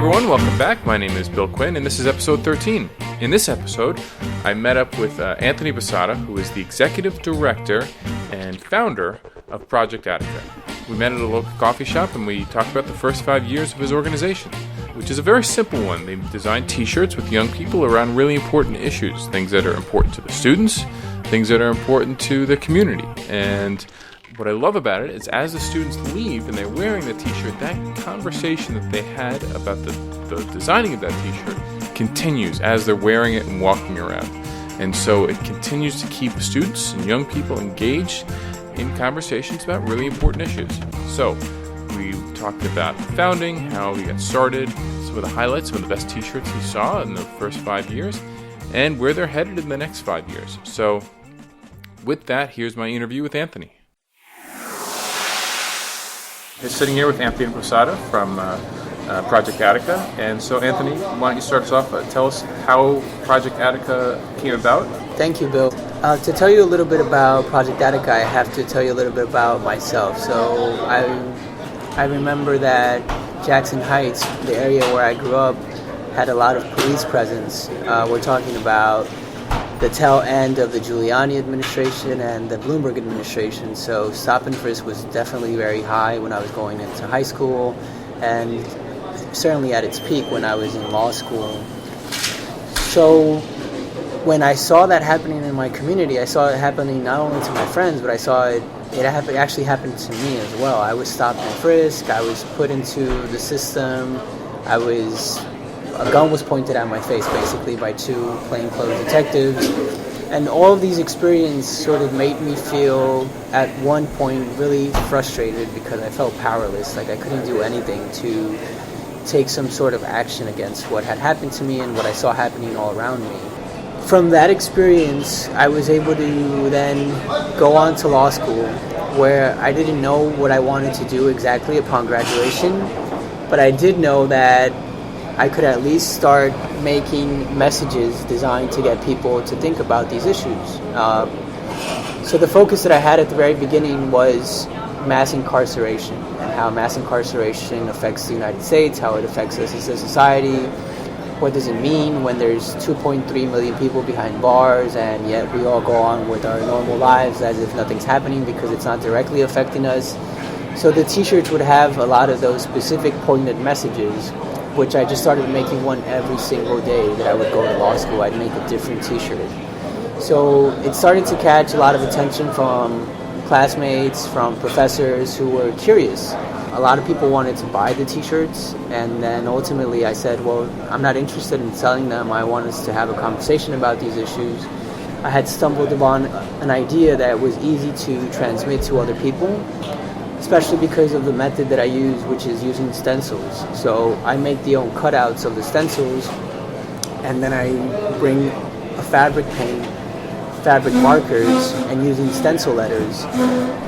everyone, welcome back. My name is Bill Quinn, and this is episode 13. In this episode, I met up with Anthony Posada, who is the executive director and founder of Project Attica. We met at a local coffee shop, and we talked about the first 5 years of his organization, which is a very simple one. They design t-shirts with young people around really important issues, things that are important to the students, things that are important to the community. And what I love about it is as the students leave and they're wearing the t-shirt, that conversation that they had about the designing of that t-shirt continues as they're wearing it and walking around. And so it continues to keep students and young people engaged in conversations about really important issues. So we talked about the founding, how we got started, some of the highlights, some of the best t-shirts we saw in the first 5 years, and where they're headed in the next 5 years. So with that, here's my interview with Anthony. I'm sitting here with Anthony Posada from Project Attica. And so, Anthony, why don't you start us off? Tell us how Project Attica came about. Thank you, Bill. To tell you a little bit about Project Attica, I have to tell you a little bit about myself. So I remember that Jackson Heights, the area where I grew up, had a lot of police presence. We're talking about the tail end of the Giuliani administration and the Bloomberg administration. So stop-and-frisk was definitely very high when I was going into high school, and certainly at its peak when I was in law school. So when I saw that happening in my community, I saw it happening not only to my friends, but I saw it actually happened to me as well. I was stopped and frisked. I was put into the system. A gun was pointed at my face, basically, by two plainclothes detectives. And all of these experiences sort of made me feel, at one point, really frustrated because I felt powerless. Like I couldn't do anything to take some sort of action against what had happened to me and what I saw happening all around me. From that experience, I was able to then go on to law school, where I didn't know what I wanted to do exactly upon graduation, but I did know that I could at least start making messages designed to get people to think about these issues. So the focus that I had at the very beginning was mass incarceration and how mass incarceration affects the United States, how it affects us as a society. What does it mean when there's 2.3 million people behind bars and yet we all go on with our normal lives as if nothing's happening because it's not directly affecting us? So the t-shirts would have a lot of those specific poignant messages, which I just started making one every single day that I would go to law school. I'd make a different t-shirt. So it started to catch a lot of attention from classmates, from professors who were curious. A lot of people wanted to buy the t-shirts, and then ultimately I said, well, I'm not interested in selling them. I want us to have a conversation about these issues. I had stumbled upon an idea that was easy to transmit to other people, especially because of the method that I use, which is using stencils. So I make the own cutouts of the stencils, and then I bring a fabric paint, fabric markers, and using stencil letters.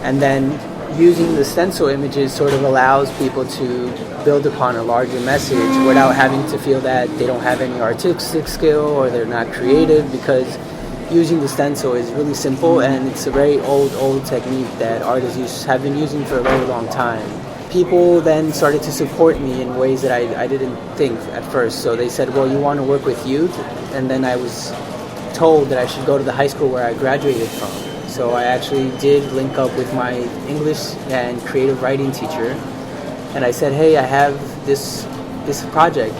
And then using the stencil images sort of allows people to build upon a larger message without having to feel that they don't have any artistic skill or they're not creative, because using the stencil is really simple, and it's a very old technique that artists have been using for a very long time. People then started to support me in ways that I didn't think at first. So they said, well, you want to work with youth? And then I was told that I should go to the high school where I graduated from. So I actually did link up with my English and creative writing teacher, and I said, hey, I have this project.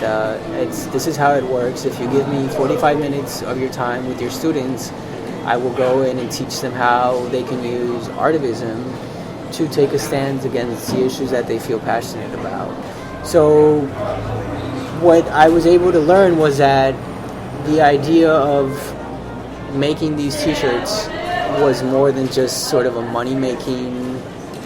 This is how it works. If you give me 45 minutes of your time with your students, I will go in and teach them how they can use artivism to take a stand against the issues that they feel passionate about. So what I was able to learn was that the idea of making these t-shirts was more than just sort of a money-making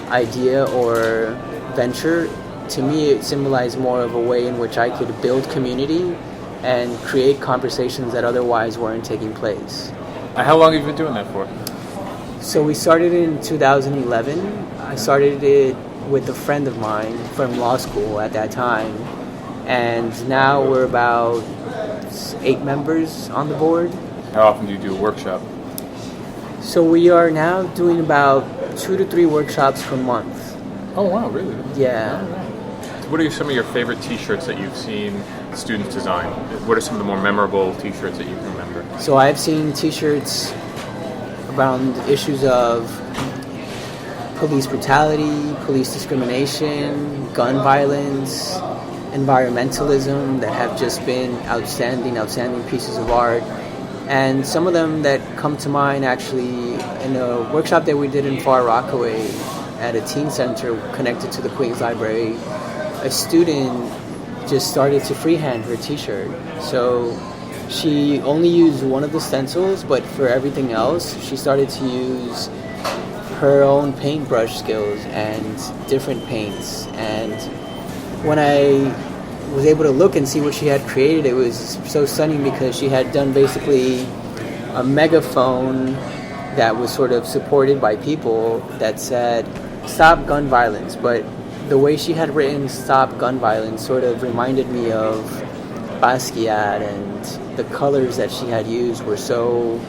idea or venture. To me, it symbolized more of a way in which I could build community and create conversations that otherwise weren't taking place. How long have you been doing that for? So we started in 2011. I started it with a friend of mine from law school at that time, and now we're about 8 members on the board. How often do you do a workshop? So we are now doing about 2 to 3 workshops per month. Oh wow, really? Yeah. what are some of your favorite T-shirts that you've seen students design? What are some of the more memorable T-shirts that you can remember? So I've seen T-shirts around issues of police brutality, police discrimination, gun violence, environmentalism that have just been outstanding pieces of art. And some of them that come to mind actually in a workshop that we did in Far Rockaway at a teen center connected to the Queens Library, a student just started to freehand her T-shirt. So she only used one of the stencils, but for everything else, she started to use her own paintbrush skills and different paints. And when I was able to look and see what she had created, it was so stunning because she had done basically a megaphone that was sort of supported by people that said, "Stop gun violence." But the way she had written "Stop gun violence" sort of reminded me of Basquiat, and the colors that she had used were so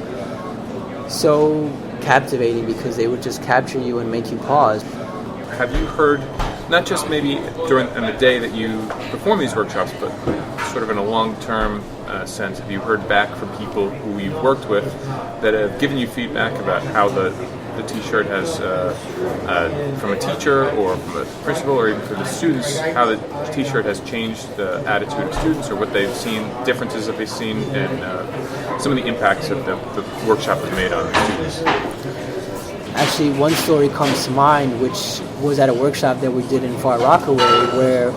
captivating because they would just capture you and make you pause. Have you heard, not just maybe on the day that you perform these workshops, but sort of in a long-term sense, have you heard back from people who you've worked with that have given you feedback about how the T-shirt has, from a teacher or from a principal or even for the students, how the T-shirt has changed the attitude of students or what they've seen, differences that they've seen, and some of the impacts that the workshop has made on the students? Actually, one story comes to mind, which was at a workshop that we did in Far Rockaway, where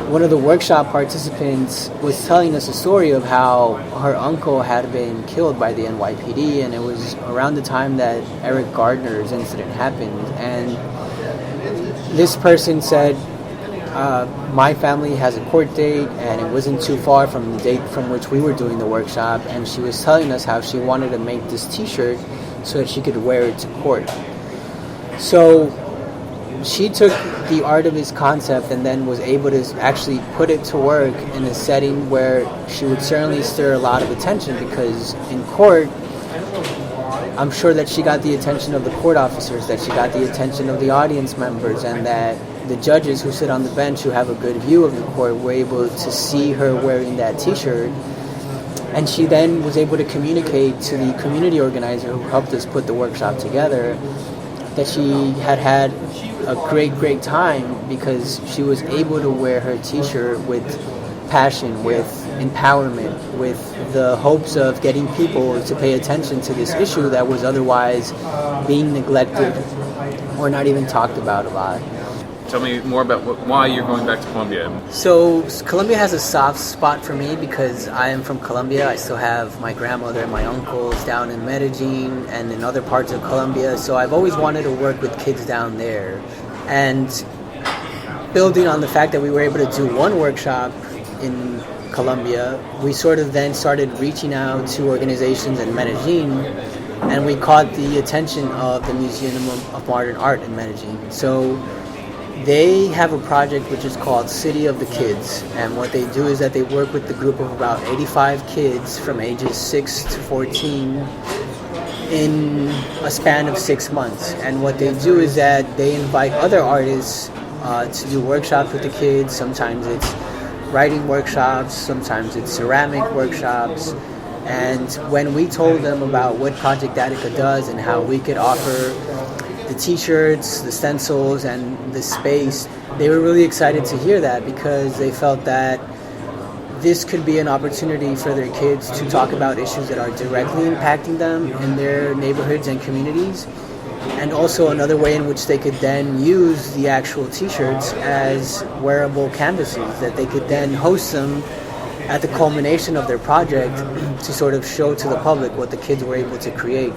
one of the workshop participants was telling us a story of how her uncle had been killed by the NYPD, and it was around the time that Eric Gardner's incident happened. And this person said, my family has a court date, and it wasn't too far from the date from which we were doing the workshop, and she was telling us how she wanted to make this T-shirt so that she could wear it to court. So she took the art of his concept and then was able to actually put it to work in a setting where she would certainly stir a lot of attention, because in court, I'm sure that she got the attention of the court officers, that she got the attention of the audience members, and that the judges who sit on the bench who have a good view of the court were able to see her wearing that T-shirt. And she then was able to communicate to the community organizer who helped us put the workshop together that she had had a great time because she was able to wear her T-shirt with passion, with empowerment, with the hopes of getting people to pay attention to this issue that was otherwise being neglected or not even talked about a lot. Tell me more about why you're going back to Colombia. So Colombia has a soft spot for me because I am from Colombia. I still have my grandmother and my uncles down in Medellin and in other parts of Colombia. So I've always wanted to work with kids down there. And building on the fact that we were able to do one workshop in Colombia, we sort of then started reaching out to organizations in Medellin, and we caught the attention of the Museum of Modern Art in Medellin. So they have a project which is called City of the Kids, and what they do is that they work with the group of about 85 kids from ages 6 to 14 in a span of 6 months. And what they do is that they invite other artists to do workshops with the kids. Sometimes it's writing workshops, sometimes it's ceramic workshops. And when we told them about what Project Attica does and how we could offer the T-shirts, the stencils, and the space, they were really excited to hear that because they felt that this could be an opportunity for their kids to talk about issues that are directly impacting them in their neighborhoods and communities, and also another way in which they could then use the actual T-shirts as wearable canvases, that they could then host them at the culmination of their project to sort of show to the public what the kids were able to create.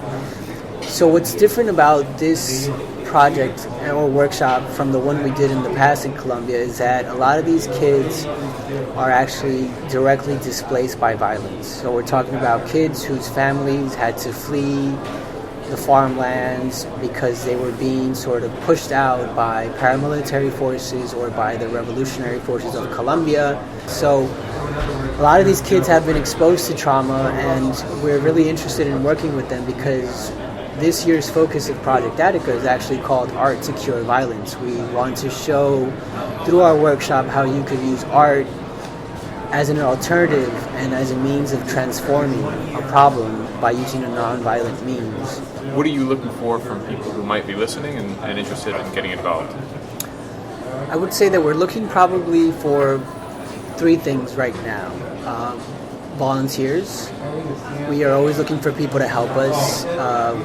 So what's different about this project or workshop from the one we did in the past in Colombia is that a lot of these kids are actually directly displaced by violence. So we're talking about kids whose families had to flee the farmlands because they were being sort of pushed out by paramilitary forces or by the revolutionary forces of Colombia. So a lot of these kids have been exposed to trauma, and we're really interested in working with them because this year's focus of Project Attica is actually called Art to Cure Violence. We want to show through our workshop how you could use art as an alternative and as a means of transforming a problem by using a non-violent means. What are you looking for from people who might be listening and interested in getting involved? I would say that we're looking probably for 3 things right now. Volunteers. We are always looking for people to help us.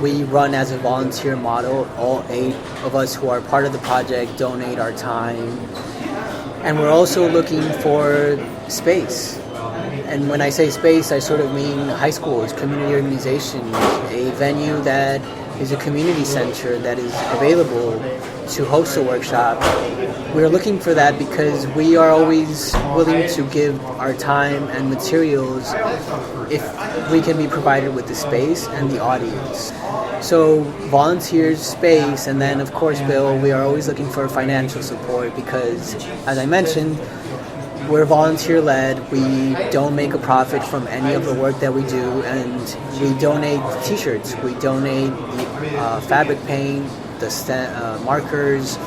We run as a volunteer model. All 8 of us who are part of the project donate our time. And we're also looking for space. And when I say space, I sort of mean high schools, community organizations, a venue that is a community center that is available to host a workshop. We're looking for that because we are always willing to give our time and materials if we can be provided with the space and the audience. So volunteers, space, and then of course, Bill, we are always looking for financial support because, as I mentioned, we're volunteer-led. We don't make a profit from any of the work that we do, and we donate T-shirts. We donate the fabric paint, the markers.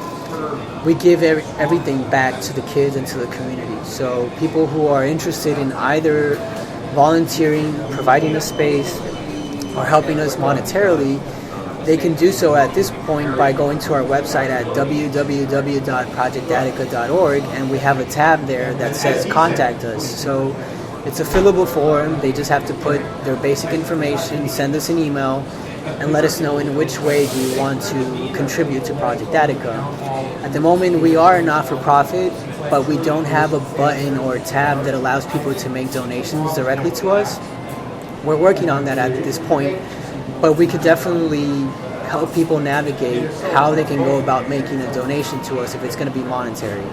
We give everything back to the kids and to the community. So people who are interested in either volunteering, providing a space, or helping us monetarily, they can do so at this point by going to our website at www.projectattica.org, and we have a tab there that says Contact Us. So it's a fillable form. They just have to put their basic information, send us an email, and let us know in which way do you want to contribute to Project Attica. At the moment, we are a not-for-profit, but we don't have a button or a tab that allows people to make donations directly to us. We're working on that at this point, but we could definitely help people navigate how they can go about making a donation to us if it's going to be monetary.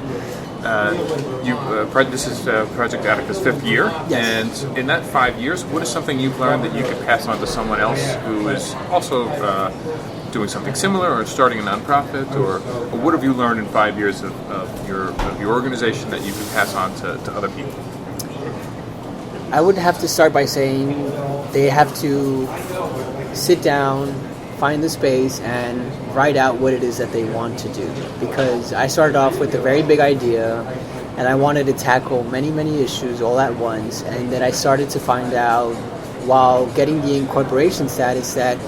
This is Project Attica's 5th year, yes. And in that 5 years, what is something you've learned that you could pass on to someone else who is also doing something similar or starting a nonprofit, or what have you learned in 5 years of your organization that you can pass on to other people? I would have to start by saying they have to sit down, find the space, and write out what it is that they want to do. Because I started off with a very big idea, and I wanted to tackle many, many issues all at once. And then I started to find out, while getting the incorporation status, that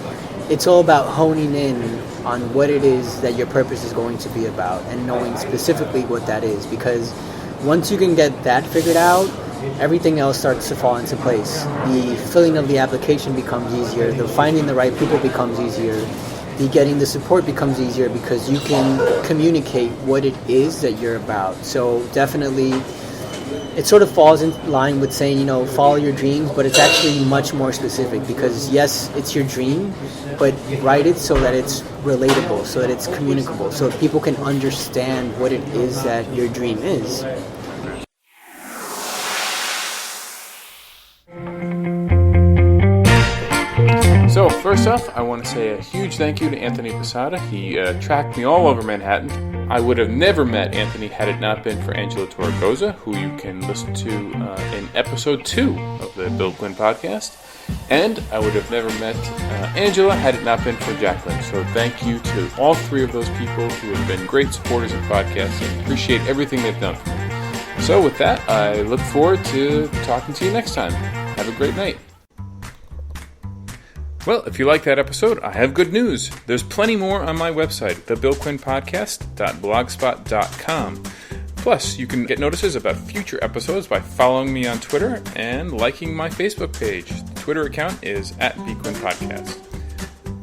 it's all about honing in on what it is that your purpose is going to be about, and knowing specifically what that is. Because once you can get that figured out, everything else starts to fall into place. The filling of the application becomes easier. The finding the right people becomes easier. The getting the support becomes easier because you can communicate what it is that you're about. So definitely, it sort of falls in line with saying, follow your dreams, but it's actually much more specific because, yes, it's your dream, but write it so that it's relatable, so that it's communicable, so that people can understand what it is that your dream is. So, first off, I want to say a huge thank you to Anthony Posada. He tracked me all over Manhattan. I would have never met Anthony had it not been for Angela Torregoza, who you can listen to in episode 2 of the Bill Quinn podcast. And I would have never met Angela had it not been for Jacqueline. So thank you to all 3 of those people who have been great supporters of podcasts and appreciate everything they've done for me. So with that, I look forward to talking to you next time. Have a great night. Well, if you like that episode, I have good news. There's plenty more on my website, thebillquinnpodcast.blogspot.com. Plus, you can get notices about future episodes by following me on Twitter and liking my Facebook page. The Twitter account is @bquinnpodcast.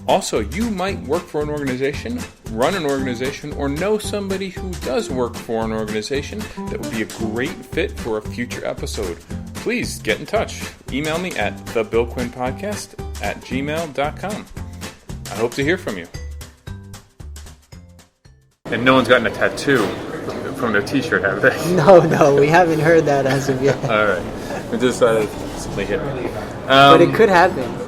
Also, you might work for an organization, run an organization, or know somebody who does work for an organization that would be a great fit for a future episode. Please get in touch. Email me at thebillquinnpodcast@gmail.com. I hope to hear from you. And no one's gotten a tattoo from their t-shirt, have they? No, we haven't heard that as of yet. All right. We just simply hit me. But it could happen.